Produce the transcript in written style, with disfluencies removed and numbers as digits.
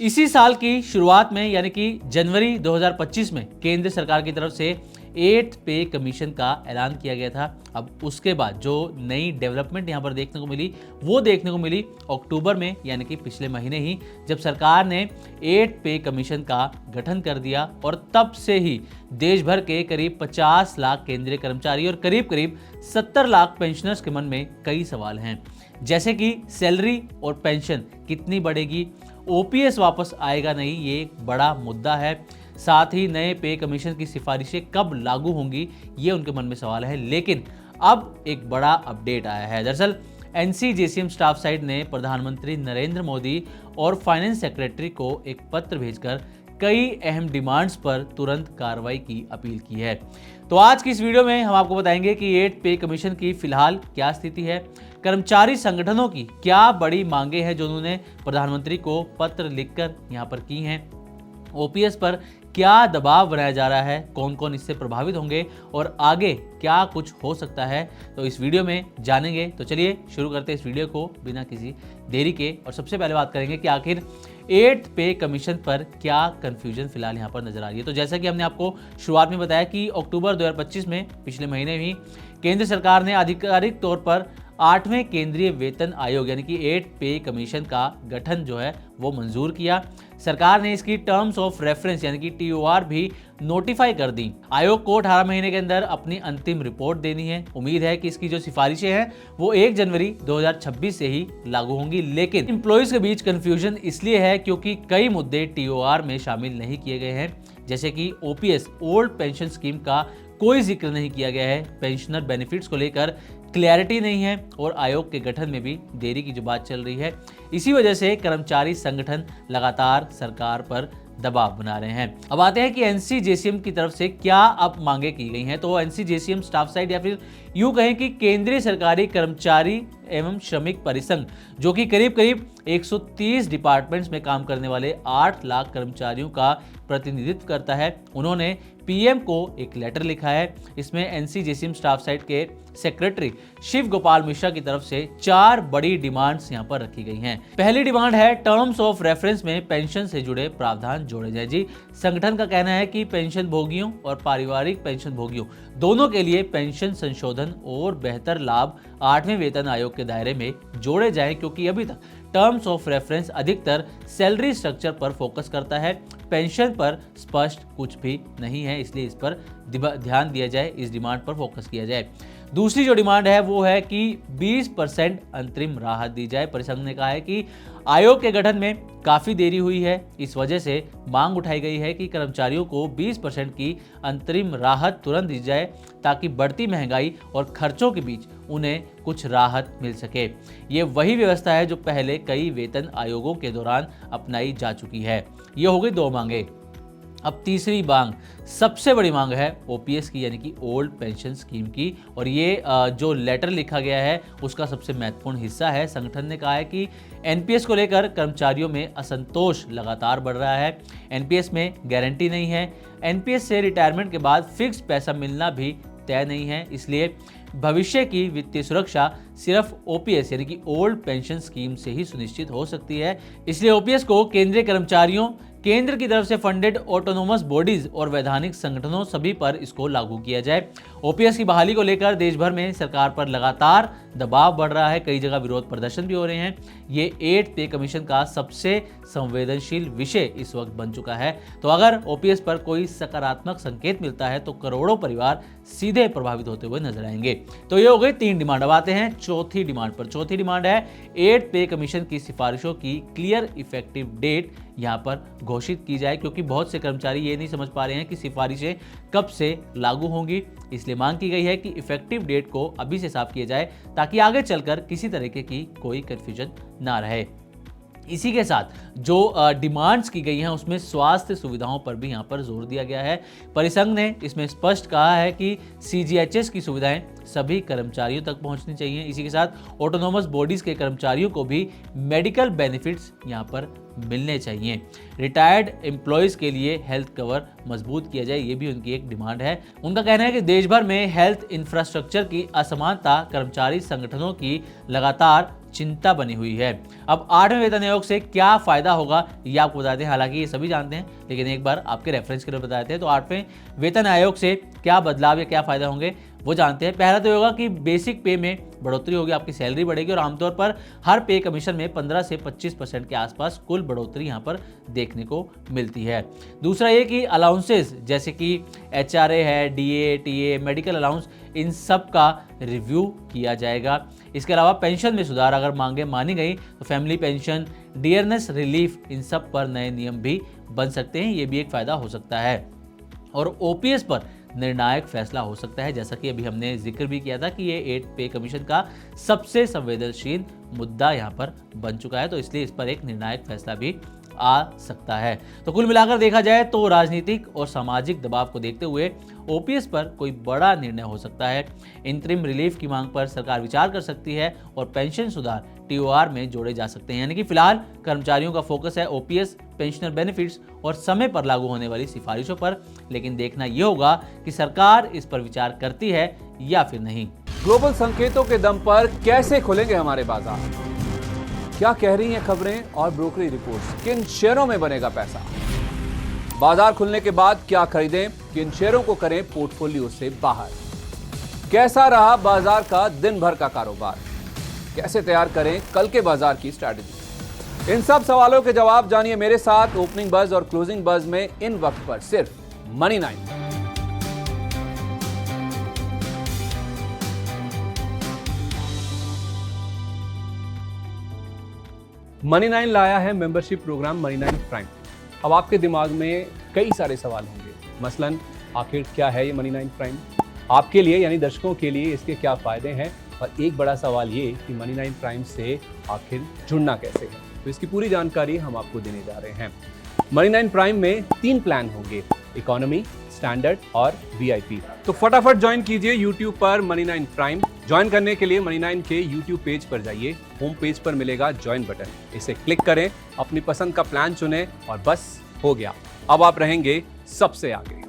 इसी साल की शुरुआत में यानी कि जनवरी 2025 में केंद्र सरकार की तरफ से 8 पे कमीशन का ऐलान किया गया था। अब उसके बाद जो नई डेवलपमेंट यहाँ पर देखने को मिली वो देखने को मिली अक्टूबर में, यानी कि पिछले महीने ही, जब सरकार ने 8 पे कमीशन का गठन कर दिया और तब से ही देश भर के करीब 50 लाख केंद्रीय कर्मचारी और करीब करीब 70 लाख पेंशनर्स के मन में कई सवाल हैं, जैसे कि सैलरी और पेंशन कितनी बढ़ेगी, ओपीएस वापस आएगा नहीं, ये एक बड़ा मुद्दा है। साथ ही नए पे कमीशन की सिफारिशें कब लागू होंगी, ये उनके मन में सवाल है। लेकिन अब एक बड़ा अपडेट आया है। दरअसल एनसीजेसीएम स्टाफ साइड ने प्रधानमंत्री नरेंद्र मोदी और फाइनेंस सेक्रेटरी को एक पत्र भेजकर कई अहम डिमांड्स पर तुरंत कार्रवाई की अपील की है। तो आज की इस वीडियो में हम आपको बताएंगे कि 8 पे कमीशन की फिलहाल क्या स्थिति है, कर्मचारी संगठनों की क्या बड़ी मांगे हैं जो उन्होंने प्रधानमंत्री को पत्र लिखकर यहाँ पर की हैं, ओपीएस पर क्या दबाव बनाया जा रहा है, कौन कौन इससे प्रभावित होंगे और आगे क्या कुछ हो सकता है, तो इस वीडियो में जानेंगे। तो चलिए शुरू करते हैं इस वीडियो को बिना किसी देरी के। और सबसे पहले बात करेंगे कि आखिर 8 पे कमीशन पर क्या कंफ्यूजन फिलहाल यहाँ पर नजर आ रही है। तो जैसा कि हमने आपको शुरुआत में बताया कि अक्टूबर 2025 में, पिछले महीने ही, केंद्र सरकार ने आधिकारिक तौर पर 8वें केंद्रीय वेतन आयोग यानी कि 8 पे कमीशन का गठन जो है वो मंजूर किया। सरकार ने इसकी टर्म्स ऑफ रेफरेंस यानी कि टीओआर भी नोटिफाई कर दी। आयोग को 18 महीने के अंदर अपनी अंतिम रिपोर्ट देनी है। उम्मीद है कि इसकी जो सिफारिशें हैं वो 1 जनवरी 2026 से ही लागू होंगी। लेकिन एम्प्लॉइज के बीच कंफ्यूजन इसलिए है क्योंकि कई मुद्दे टीओआर में शामिल नहीं किए गए हैं, जैसे कि ओपीएस ओल्ड पेंशन स्कीम का कोई जिक्र नहीं किया गया है, पेंशनर बेनिफिट्स को लेकर क्लैरिटी नहीं है और आयोग के गठन में भी देरी की जो बात चल रही है। इसी वजह से कर्मचारी संगठन लगातार सरकार पर दबाव बना रहे हैं। अब आते हैं कि एनसीजेसीएम की तरफ से क्या अब मांगे की गई हैं। तो एनसीजेसीएम स्टाफ साइड या फिर यूं कहें कि केंद्रीय सरकारी कर्मचारी एवं श्रमिक परिसंघ, जो कि करीब करीब 130 डिपार्टमेंट्स में काम करने वाले 8 लाख कर्मचारियों का प्रतिनिधित्व करता है, उन्होंने पीएम को एक लेटर लिखा है। इसमें एनसीजेसीएम स्टाफ साइड के सेक्रेटरी शिव गोपाल मिश्रा की तरफ से 4 बड़ी डिमांड्स यहां पर रखी गई हैं। पहली डिमांड है टर्म्स ऑफ रेफरेंस में पेंशन से जुड़े प्रावधान जोड़े जाए। जी, संगठन का कहना है कि पेंशन भोगियों और पारिवारिक पेंशन भोगियों दोनों के लिए पेंशन संशोधन और बेहतर लाभ 8वें वेतन आयोग के दायरे में जोड़े जाएं, क्योंकि अभी तक टर्म्स ऑफ रेफरेंस अधिकतर सैलरी स्ट्रक्चर पर फोकस करता है, पेंशन पर स्पष्ट कुछ भी नहीं है, इसलिए इस पर ध्यान दिया जाए, इस डिमांड पर फोकस किया जाए। दूसरी जो डिमांड है वो है कि 20% अंतरिम राहत दी जाए। परिसंघ ने कहा है कि आयोग के गठन में काफी देरी हुई है, इस वजह से मांग उठाई गई है कि कर्मचारियों को 20% की अंतरिम राहत तुरंत दी जाए ताकि बढ़ती महंगाई और खर्चों के बीच उन्हें कुछ राहत मिल सके। ये वही व्यवस्था है जो पहले कई वेतन आयोगों के दौरान अपनाई जा चुकी है। ये हो गई 2 मांगे। अब तीसरी मांग, सबसे बड़ी मांग है ओपीएस की यानी कि ओल्ड पेंशन स्कीम की, और ये जो लेटर लिखा गया है उसका सबसे महत्वपूर्ण हिस्सा है। संगठन ने कहा है कि एनपीएस को लेकर कर्मचारियों में असंतोष लगातार बढ़ रहा है। एनपीएस में गारंटी नहीं है, एनपीएस से रिटायरमेंट के बाद फिक्स पैसा मिलना भी तय नहीं है, इसलिए भविष्य की वित्तीय सुरक्षा सिर्फ ओपीएस यानी कि ओल्ड पेंशन स्कीम से ही सुनिश्चित हो सकती है। इसलिए ओपीएस को केंद्रीय कर्मचारियों, केंद्र की तरफ से फंडेड ऑटोनोमस बॉडीज और वैधानिक संगठनों सभी पर इसको लागू किया जाए। ओपीएस की बहाली को लेकर देश भर में सरकार पर लगातार दबाव बढ़ रहा है, कई जगह विरोध प्रदर्शन भी हो रहे हैं। ये 8 पे कमीशन का सबसे संवेदनशील विषय इस वक्त बन चुका है। तो अगर ओपीएस पर कोई सकारात्मक संकेत मिलता है तो करोड़ों परिवार सीधे प्रभावित होते हुए नजर आएंगे। तो ये हो गई 3 डिमांड। अब आते हैं चौथी डिमांड पर। चौथी डिमांड है 8 पे कमीशन की सिफारिशों की क्लियर इफेक्टिव डेट यहाँ पर घोषित की जाए, क्योंकि बहुत से कर्मचारी ये नहीं समझ पा रहे हैं कि सिफारिशें कब से लागू होंगी। इसलिए मांग की गई है कि इफेक्टिव डेट को अभी से साफ किया जाए ताकि आगे चलकर किसी तरीके की कोई कंफ्यूजन ना रहे। इसी के साथ जो डिमांड्स की गई हैं उसमें स्वास्थ्य सुविधाओं पर भी यहाँ पर जोर दिया गया है। परिसंघ ने इसमें स्पष्ट कहा है कि सीजीएचएस की सुविधाएं सभी कर्मचारियों तक पहुंचनी चाहिए। इसी के साथ ऑटोनोमस बॉडीज के कर्मचारियों को भी मेडिकल बेनिफिट्स यहाँ पर मिलने चाहिए। रिटायर्ड एम्प्लॉयज़ के लिए हेल्थ कवर मजबूत किया जाए, ये भी उनकी एक डिमांड है। उनका कहना है कि देश भर में हेल्थ इंफ्रास्ट्रक्चर की असमानता कर्मचारी संगठनों की लगातार चिंता बनी हुई है। अब 8वें वेतन आयोग से क्या फायदा होगा ये आपको बताते हैं। हालांकि ये सभी जानते हैं, लेकिन एक बार आपके रेफरेंस के लिए बताते हैं। तो 8वें वेतन आयोग से क्या बदलाव या क्या फायदा होंगे वो जानते हैं। पहला तो होगा कि बेसिक पे में बढ़ोतरी होगी, आपकी सैलरी बढ़ेगी और आमतौर पर हर पे कमीशन में 15 से 25% के आसपास कुल बढ़ोतरी यहाँ पर देखने को मिलती है। दूसरा ये कि अलाउंसेस जैसे कि HRA है, DA, TA, मेडिकल अलाउंस, इन सब का रिव्यू किया जाएगा। इसके अलावा पेंशन में सुधार, अगर मांगे मानी गई तो फैमिली पेंशन, डियरनेस रिलीफ, इन सब पर नए नियम भी बन सकते हैं, ये भी एक फायदा हो सकता है। और OPS पर निर्णायक फैसला हो सकता है, जैसा कि अभी हमने जिक्र भी किया था कि ये 8 पे कमीशन का सबसे संवेदनशील मुद्दा यहाँ पर बन चुका है, तो इसलिए इस पर एक निर्णायक फैसला भी आ सकता है। तो कुल मिलाकर देखा जाए तो राजनीतिक और सामाजिक दबाव को देखते हुए OPS पर कोई बड़ा निर्णय हो सकता है। इंतरिम रिलीफ की मांग पर सरकार विचार कर सकती है और पेंशन सुधार TOR में जोड़े जा सकते हैं। यानी कि फिलहाल कर्मचारियों का फोकस है OPS, पेंशनर बेनिफिट्स और समय पर लागू होने वाली सिफारिशों पर, लेकिन देखना यह होगा कि सरकार इस पर विचार करती है या फिर नहीं। ग्लोबल संकेतों के दम पर कैसे खुलेंगे हमारे बाजार? क्या कह रही हैं खबरें और ब्रोकरी रिपोर्ट्स? किन शेयरों में बनेगा पैसा? बाजार खुलने के बाद क्या खरीदें, किन शेयरों को करें पोर्टफोलियो से बाहर? कैसा रहा बाजार का दिन भर का कारोबार? कैसे तैयार करें कल के बाजार की स्ट्रैटेजी? इन सब सवालों के जवाब जानिए मेरे साथ ओपनिंग बज और क्लोजिंग बज में, इन वक्त पर सिर्फ मनी 9। मनी 9 लाया है मेंबरशिप प्रोग्राम मनी 9 प्राइम। अब आपके दिमाग में कई सारे सवाल होंगे, मसलन आखिर क्या है ये मनी 9 प्राइम, आपके लिए यानी दर्शकों के लिए इसके क्या फायदे हैं, और एक बड़ा सवाल ये कि मनी 9 प्राइम से आखिर जुड़ना कैसे है। तो इसकी पूरी जानकारी हम आपको देने जा रहे हैं। मनी 9 प्राइम में 3 प्लान होंगे, इकोनॉमी, स्टैंडर्ड और VIP। तो फटाफट ज्वाइन कीजिए YouTube पर मनी 9 प्राइम। ज्वाइन करने के लिए मनी 9 के YouTube पेज पर जाइए, होम पेज पर मिलेगा ज्वाइन बटन, इसे क्लिक करें, अपनी पसंद का प्लान चुनें और बस हो गया, अब आप रहेंगे सबसे आगे।